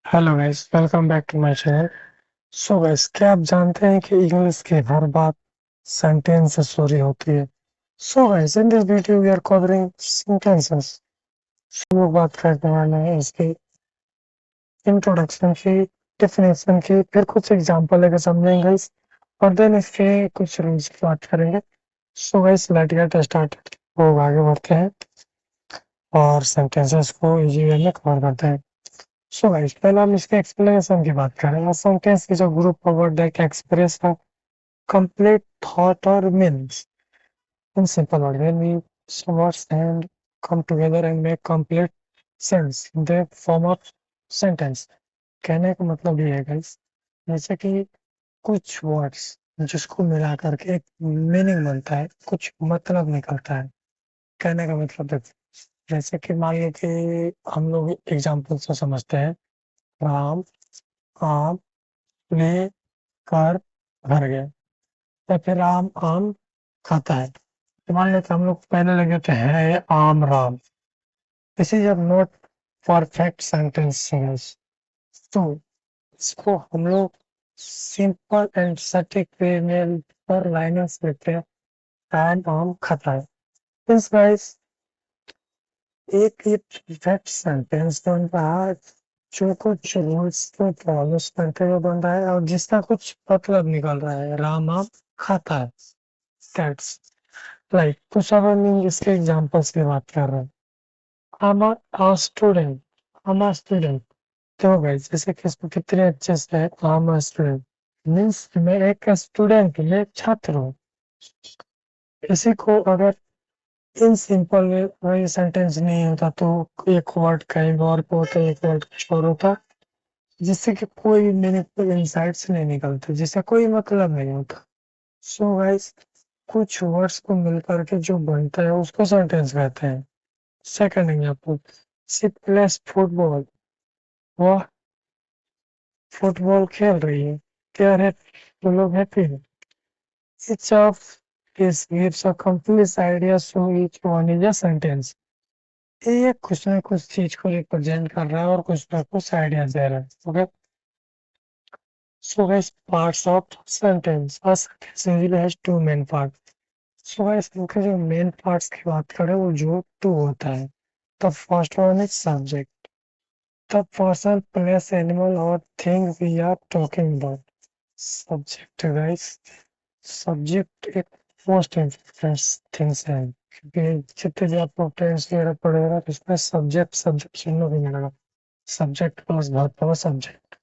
Hello guys, welcome back to my channel. So guys, क्या आप जानते हैं कि इंग्लिश की हर बात सेंटेंस से शुरू होती है। So guys, in this video we are covering sentences. हम लोग बात करने वाले हैं इसकी इंट्रोडक्शन की, डेफिनेशन की, फिर कुछ एग्जांपल लेकर समझेंगे गाइस, और देन इसके कुछ रूल्स की बात करेंगे। So guys, let's get started. लोग आगे बढ़ते हैं और सेंटेंसेस को इजी वे में कवर करते हैं। सो गाइस, पहले हम इसके एक्सप्लेनेशन की बात करें। A sentence is a group of words that express a complete thought or meanings. In simple word, when we some words and come together and make complete sense, they form a sentence. कहने का मतलब ये है guys, जैसे कि कुछ words जिसको मिला करके एक मीनिंग बनता है, कुछ मतलब निकलता है। कहने का मतलब देखो, जैसे कि मान लो कि हम लोग एग्जाम्पल से समझते हैं। राम आम लेकर घर गए, या फिर राम आम खाता है। तो मान लेते हम लोग पहले लगे थे है आम Ram. This is a not perfect sentence. तो इसको हम लोग सिंपल एंड सटीक वे में पर लाइनें लिखते हैं। राम आम खाता है। मीन्स गाइस, एक ये परफेक्ट सेंटेंस बन रहा है जो कुछ रूल्स को फॉलो करते हुए बन रहा है और जिसका कुछ मतलब निकल रहा है। राम आम खाता है। दैट्स लाइक कुछ अगर हम इसके एग्जांपल्स की बात कर रहे हैं। I'm a student. I'm a student. तो गाइस, जैसे कि इसको कितने अच्छे से है। I'm a student मीन्स मैं एक स्टूडेंट हूँ, मैं एक छात्र हूँ। इसी को अगर इन सिंपल वे सेंटेंस नहीं होता तो एक वर्ड कहीं और पे होता, एक वर्ड कुछ और होता, जिससे कि कोई मीनिंगफुल इंसाइट्स नहीं निकलते, जिससे कोई मतलब नहीं होता। सो गाइस, कुछ वर्ड्स को मिलकर के जो बनता है उसको सेंटेंस कहते हैं। Second example, she place football. वह फुटबॉल खेल रही है। दे आर हैप्पी, वो लोग हैप्पी है। Each of this gives a complete idea, so each one is a sentence. ये कुछ ना कुछ चीज को रिप्रेजेंट कर रहा है और कुछ ना कुछ आइडिया दे रहा है। Okay, so guys, parts of sentence. A sentence usually has two main part. So guys, इनके जो मेन पार्ट्स की बात करें वो जो टू होता है। The first one is subject, the person place animal और thing we are talking about. Subject guys, subject एक मोस्ट इम्पोर्टेंट थिंग्स है, क्योंकि जितने भी आपको टेंस वगैरह पड़ेगा तो इसमें सब्जेक्ट सब्जेक्ट सुनने को मिलेगा। Subject plus verb plus subject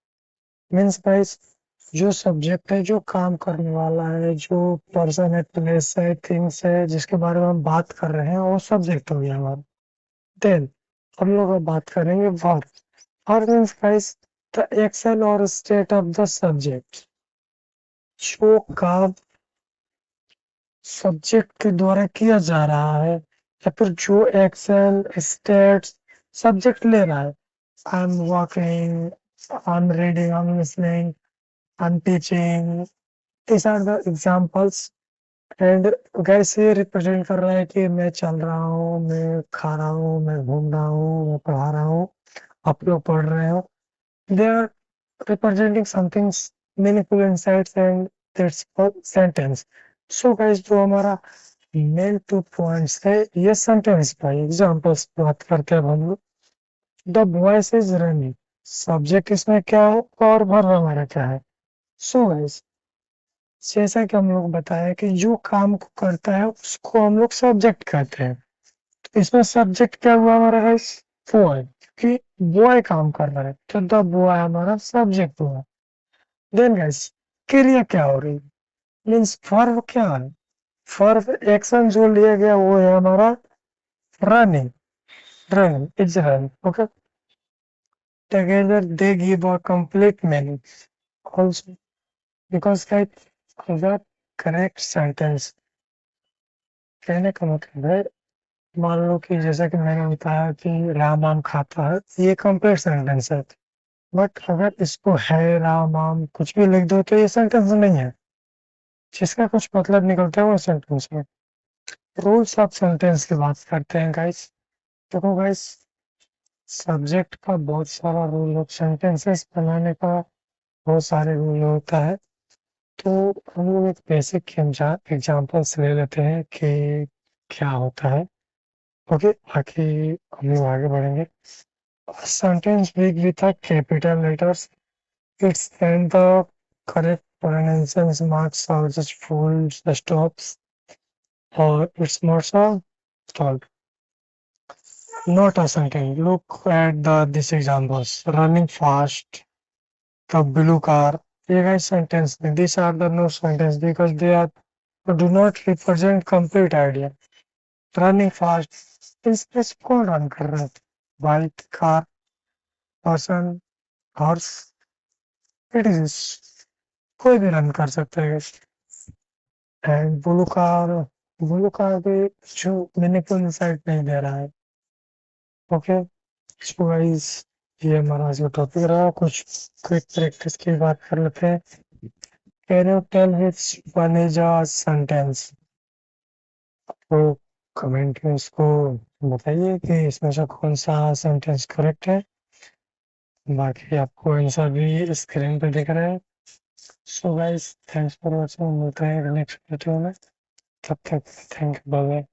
means guys, जो सब्जेक्ट है, जो काम करने वाला है, जो पर्सन है, प्लेस है, थिंग्स है, जिसके बारे में हम बात कर रहे हैं, वो सब्जेक्ट हो गया हमारा। देन हम लोग अब बात करेंगे verb. Verb means guys, the action और स्टेट ऑफ द सब्जेक्ट। जो काम सब्जेक्ट के द्वारा किया जा रहा है, या फिर जो एक्शन स्टेट्स सब्जेक्ट ले रहा है। I am walking, I am reading, I am listening, I am teaching. This are the examples. And guys, ये रिप्रेजेंट कर रहा है कि मैं चल रहा हूँ, मैं खा रहा हूँ, मैं घूम रहा हूँ, मैं पढ़ा रहा हूँ, आप लोग पढ़ रहे हो। They are representing something's meaningful insights, and that's a sentence. So guys, जो हमारा मेन टू पॉइंट्स है ये सेंटेंस का एग्जांपल्स बात करते हैं अब हम लोग। The voice is running, subject इसमें क्या है और वर्ब हमारा क्या है। सो गाइस, जैसा कि हम लोग बताया कि जो काम को करता है उसको हम लोग सब्जेक्ट कहते हैं। तो इसमें सब्जेक्ट क्या हुआ हमारा गाइस? बॉय, क्योंकि बॉय काम कर रहा है तो द बॉय हमारा सब्जेक्ट हुआ। देन गाइस, क्रिया क्या हो रही मीन्स वर्ब क्या है? वर्ब एक्शन जो लिया गया वो है हमारा running. Running is run. Okay, together they give a complete meaning also, because like the correct sentence। कहने का मतलब है, मान लो कि जैसा कि मैंने बताया कि राम आम खाता है, ये कंप्लीट सेंटेंस है। बट अगर इसको है राम आम कुछ भी लिख दो तो ये सेंटेंस नहीं है, जिसका कुछ मतलब निकलता है वो सेंटेंस में। रूल्स ऑफ सेंटेंस की बात करते हैं गाइस। देखो गाइस, सब्जेक्ट का बहुत सारा रूल होता है, सेंटेंसेस बनाने का बहुत सारे रूल होता है। तो हम लोग एक बेसिक एग्जांपल्स ले लेते हैं कि क्या होता है। ओके, बाकी हम लोग आगे बढ़ेंगे। Sentence big with a capital letters, it's and the correct pronunciation marks or just full stops or its marks are stalled. Not a sentence. Look at these examples. Running fast, the blue car. ये guys sentence. These are the no sentence because they are do not represent complete idea. Running fast. इस कौन run कर रहा है? Bike, car, person, horse, it is कोई भी run कर सकता है। एंड ब्लू कार भी जो मीनिंगफुल इंसाइट नहीं दे रहा है। ओके, सो गाइस ये हमारा आज का टॉपिक रहा। कुछ क्विक प्रैक्टिस की बात कर लेते हैं। Can you tell which one is a sentence? तो कमेंट में इसको बताइए कि इसमें से कौन सा सेंटेंस करेक्ट है। बाकी आपको आंसर भी स्क्रीन पे दिख रहा है। So guys thanks for watching, मिलते हैं नेक्स्ट वीडियो में। तब तक थैंक यू, बाय बाय।